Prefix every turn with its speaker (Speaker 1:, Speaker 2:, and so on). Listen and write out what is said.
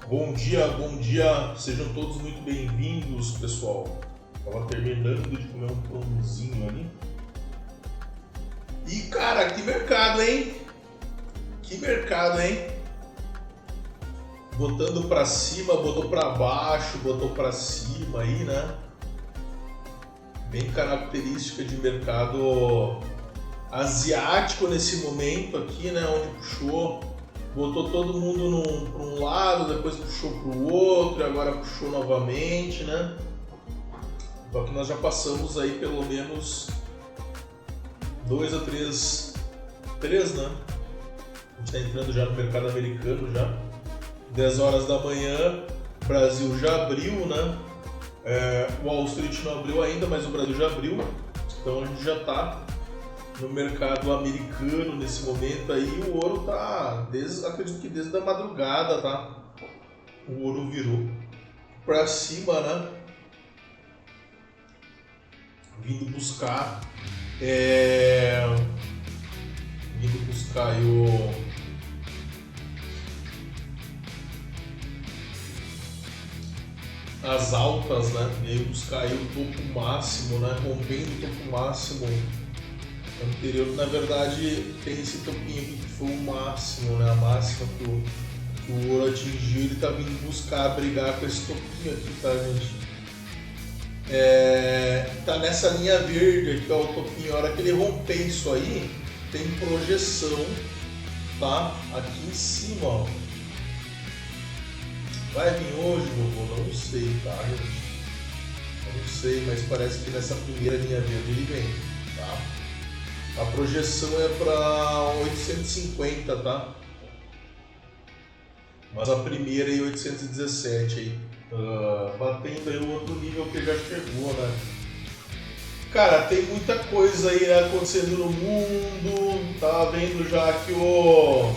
Speaker 1: Bom dia, sejam todos muito bem-vindos, pessoal. Tava terminando de comer um pãozinho ali. E cara, que mercado, hein? Que mercado, hein? Botando pra cima, botou pra baixo, botou pra cima aí, né? Bem característica de mercado asiático nesse momento aqui, né? Onde puxou. Botou todo mundo para um lado, depois puxou para o outro e agora puxou novamente, né? Só que nós já passamos aí pelo menos 2 a 3, né? A gente está entrando já no mercado americano já. 10 horas da manhã, o Brasil já abriu, né? O Wall Street não abriu ainda, mas o Brasil já abriu. Então a gente já está no mercado americano nesse momento aí. O ouro tá, acredito que desde a madrugada, tá? O ouro virou pra cima, né? Vindo buscar aí as altas, né? Veio buscar aí o topo máximo, né? Rompendo o topo máximo anterior. Na verdade, tem esse topinho aqui que foi o máximo, né? A máxima que o ouro atingiu. Ele tá vindo buscar brigar com esse topinho aqui, tá, gente? Tá nessa linha verde aqui, ó, o topinho. A hora que ele romper isso aí, tem projeção, tá? Aqui em cima, ó. Vai vir hoje, Vovô? Não sei, tá, gente? Não sei, mas parece que nessa primeira linha verde ele vem, tá? A projeção é para 850, tá? Mas a primeira é 817 aí. Batendo aí o outro nível que já chegou, né? Cara, tem muita coisa aí, né, acontecendo no mundo. Tá vendo já que o